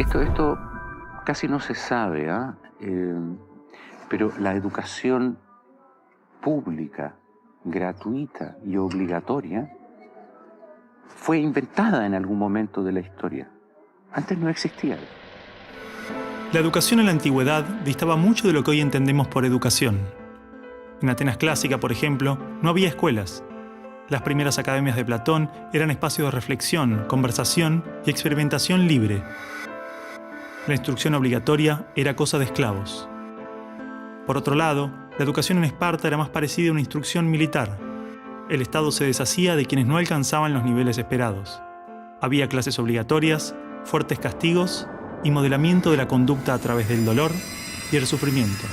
Esto casi no se sabe, pero la educación pública, gratuita y obligatoria fue inventada en algún momento de la historia. Antes no existía. La educación en la antigüedad distaba mucho de lo que hoy entendemos por educación. En Atenas clásica, por ejemplo, no había escuelas. Las primeras academias de Platón eran espacios de reflexión, conversación y experimentación libre. La instrucción obligatoria era cosa de esclavos. Por otro lado, la educación en Esparta era más parecida a una instrucción militar. El Estado se deshacía de quienes no alcanzaban los niveles esperados. Había clases obligatorias, fuertes castigos y modelamiento de la conducta a través del dolor y el sufrimiento.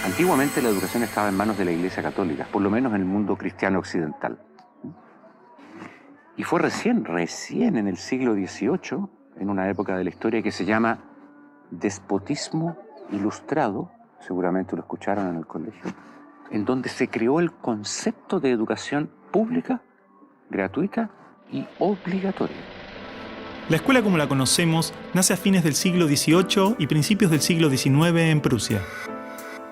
Antiguamente la educación estaba en manos de la Iglesia Católica, por lo menos en el mundo cristiano occidental. Y fue recién en el siglo XVIII, en una época de la historia que se llama despotismo ilustrado, seguramente lo escucharon en el colegio, en donde se creó el concepto de educación pública, gratuita y obligatoria. La escuela como la conocemos nace a fines del siglo XVIII y principios del siglo XIX en Prusia.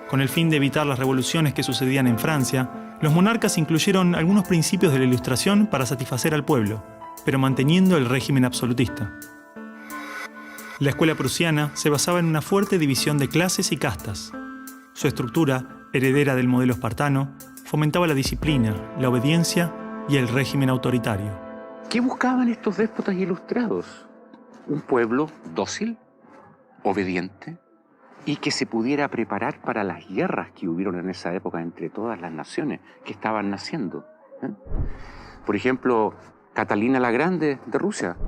Con el fin de evitar las revoluciones que sucedían en Francia, los monarcas incluyeron algunos principios de la Ilustración para satisfacer al pueblo, pero manteniendo el régimen absolutista. La escuela prusiana se basaba en una fuerte división de clases y castas. Su estructura, heredera del modelo espartano, fomentaba la disciplina, la obediencia y el régimen autoritario. ¿Qué buscaban estos déspotas ilustrados? Un pueblo dócil, obediente, y que se pudiera preparar para las guerras que hubieron en esa época entre todas las naciones que estaban naciendo. Por ejemplo, Catalina la Grande de Rusia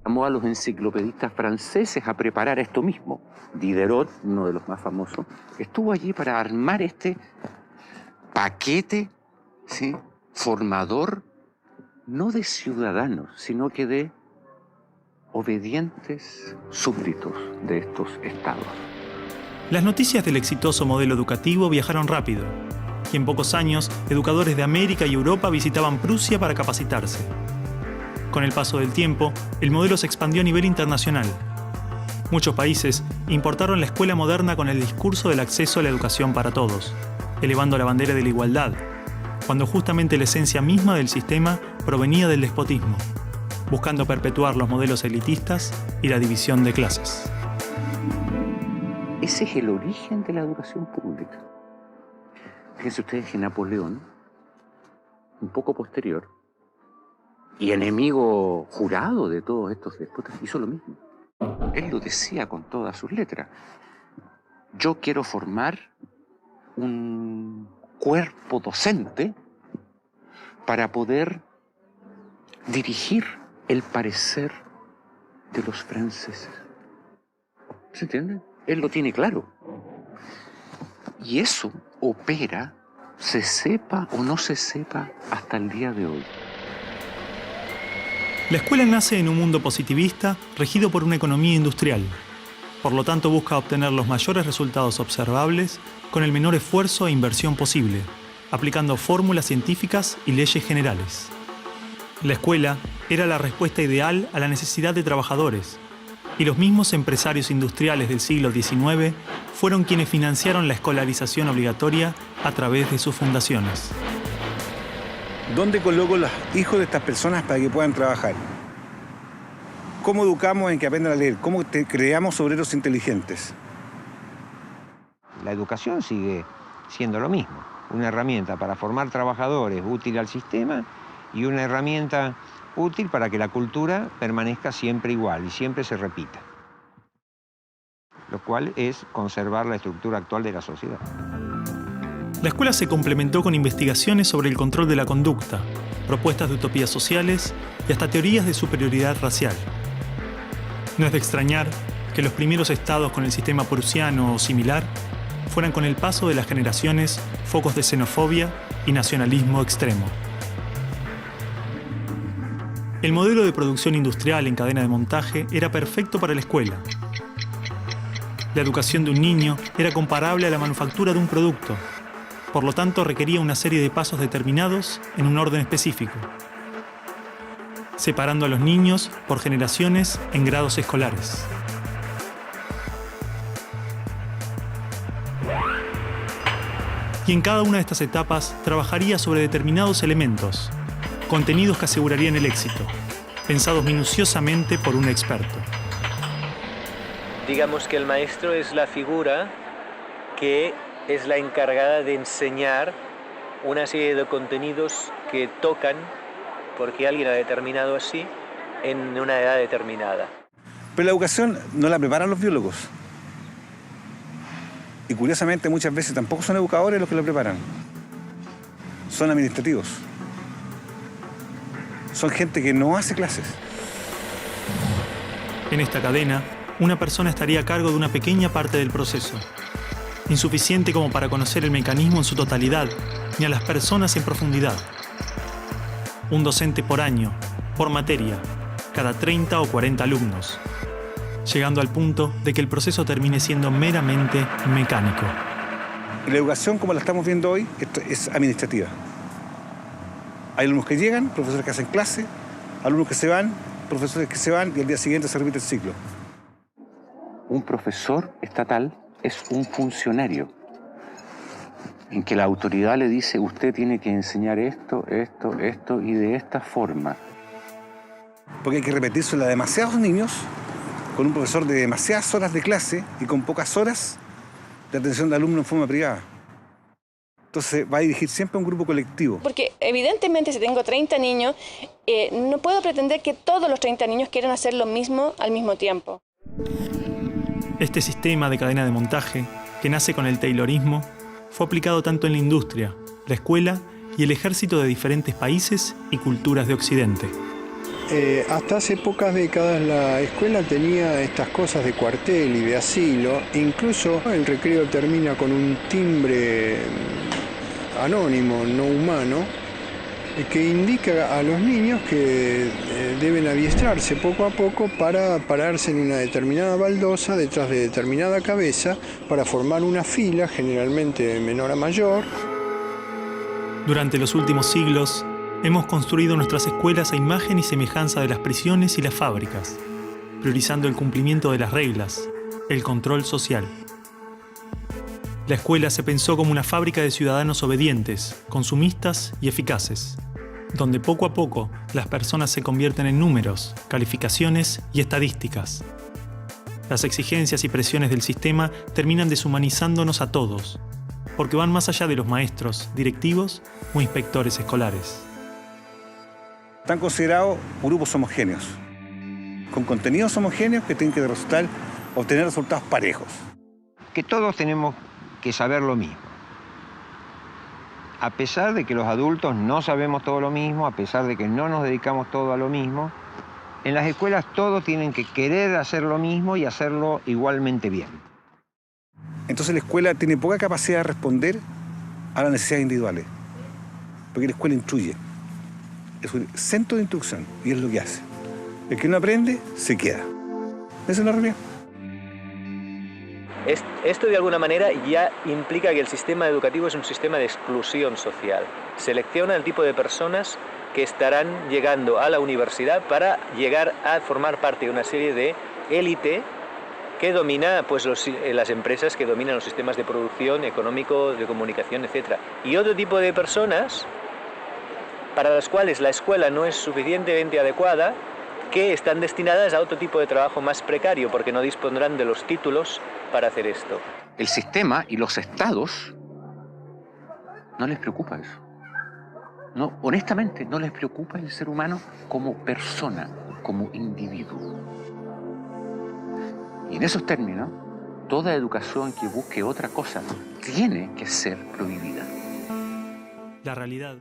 llamó a los enciclopedistas franceses a preparar esto mismo. Diderot, uno de los más famosos, estuvo allí para armar este paquete, ¿sí?, formador, no de ciudadanos, sino que de obedientes súbditos de estos estados. Las noticias del exitoso modelo educativo viajaron rápido, y en pocos años, educadores de América y Europa visitaban Prusia para capacitarse. Con el paso del tiempo, el modelo se expandió a nivel internacional. Muchos países importaron la escuela moderna con el discurso del acceso a la educación para todos, elevando la bandera de la igualdad, cuando justamente la esencia misma del sistema provenía del despotismo, buscando perpetuar los modelos elitistas y la división de clases. Ese es el origen de la educación pública. Fíjense ustedes que Napoleón, un poco posterior, y enemigo jurado de todos estos déspotas, hizo lo mismo. Él lo decía con todas sus letras. Yo quiero formar un cuerpo docente para poder dirigir el parecer de los franceses. ¿Se entiende? Él lo tiene claro. Y eso opera, se sepa o no se sepa, hasta el día de hoy. La escuela nace en un mundo positivista regido por una economía industrial. Por lo tanto, busca obtener los mayores resultados observables con el menor esfuerzo e inversión posible, aplicando fórmulas científicas y leyes generales. La escuela era la respuesta ideal a la necesidad de trabajadores, y los mismos empresarios industriales del siglo XIX fueron quienes financiaron la escolarización obligatoria a través de sus fundaciones. ¿Dónde coloco los hijos de estas personas para que puedan trabajar? ¿Cómo educamos en que aprendan a leer? ¿Cómo creamos obreros inteligentes? La educación sigue siendo lo mismo, una herramienta para formar trabajadores útil al sistema y una herramienta útil para que la cultura permanezca siempre igual y siempre se repita, lo cual es conservar la estructura actual de la sociedad. La escuela se complementó con investigaciones sobre el control de la conducta, propuestas de utopías sociales y hasta teorías de superioridad racial. No es de extrañar que los primeros estados con el sistema prusiano o similar fueran con el paso de las generaciones focos de xenofobia y nacionalismo extremo. El modelo de producción industrial en cadena de montaje era perfecto para la escuela. La educación de un niño era comparable a la manufactura de un producto. Por lo tanto, requería una serie de pasos determinados en un orden específico. separando a los niños por generaciones en grados escolares. Y en cada una de estas etapas trabajaría sobre determinados elementos, contenidos que asegurarían el éxito, pensados minuciosamente por un experto. Digamos que el maestro es la figura que es la encargada de enseñar una serie de contenidos que tocan, porque alguien ha determinado así, en una edad determinada. Pero la educación no la preparan los biólogos. Y curiosamente muchas veces tampoco son educadores los que la preparan. Son administrativos. Son gente que no hace clases. En esta cadena, una persona estaría a cargo de una pequeña parte del proceso, insuficiente como para conocer el mecanismo en su totalidad, ni a las personas en profundidad. Un docente por año, por materia, cada 30 o 40 alumnos, llegando al punto de que el proceso termine siendo meramente mecánico. La educación, como la estamos viendo hoy, es administrativa. Hay alumnos que llegan, profesores que hacen clase, alumnos que se van, profesores que se van y al día siguiente se repite el ciclo. Un profesor estatal es un funcionario en que la autoridad le dice: usted tiene que enseñar esto, esto, esto y de esta forma. Porque hay que repetírselo a demasiados niños con un profesor de demasiadas horas de clase y con pocas horas de atención de alumnos en forma privada. Entonces va a dirigir siempre a un grupo colectivo. Porque evidentemente si tengo 30 niños, no puedo pretender que todos los 30 niños quieran hacer lo mismo al mismo tiempo. Este sistema de cadena de montaje, que nace con el taylorismo, fue aplicado tanto en la industria, la escuela y el ejército de diferentes países y culturas de Occidente. Hasta hace pocas décadas la escuela tenía estas cosas de cuartel y de asilo. Incluso el recreo termina con un timbre anónimo, no humano, que indica a los niños que deben adiestrarse poco a poco para pararse en una determinada baldosa detrás de determinada cabeza para formar una fila, generalmente de menor a mayor. Durante los últimos siglos, hemos construido nuestras escuelas a imagen y semejanza de las prisiones y las fábricas, priorizando el cumplimiento de las reglas, el control social. La escuela se pensó como una fábrica de ciudadanos obedientes, consumistas y eficaces, donde poco a poco las personas se convierten en números, calificaciones y estadísticas. Las exigencias y presiones del sistema terminan deshumanizándonos a todos, porque van más allá de los maestros, directivos o inspectores escolares. Están considerados grupos homogéneos, con contenidos homogéneos que tienen que obtener resultados parejos. Que todos tenemos que saber lo mismo. A pesar de que los adultos no sabemos todo lo mismo, a pesar de que no nos dedicamos todo a lo mismo, en las escuelas todos tienen que querer hacer lo mismo y hacerlo igualmente bien. Entonces la escuela tiene poca capacidad de responder a las necesidades individuales, porque la escuela instruye. Es un centro de instrucción y es lo que hace. El que no aprende, se queda. Esa es la realidad. Esto de alguna manera ya implica que el sistema educativo es un sistema de exclusión social. Selecciona el tipo de personas que estarán llegando a la universidad para llegar a formar parte de una serie de élite que domina pues, las empresas que dominan los sistemas de producción, económico, de comunicación, etc. Y otro tipo de personas para las cuales la escuela no es suficientemente adecuada, que están destinadas a otro tipo de trabajo más precario porque no dispondrán de los títulos para hacer esto. El sistema y los estados no les preocupa eso. No, honestamente, no les preocupa el ser humano como persona, como individuo. Y en esos términos, toda educación que busque otra cosa tiene que ser prohibida. La realidad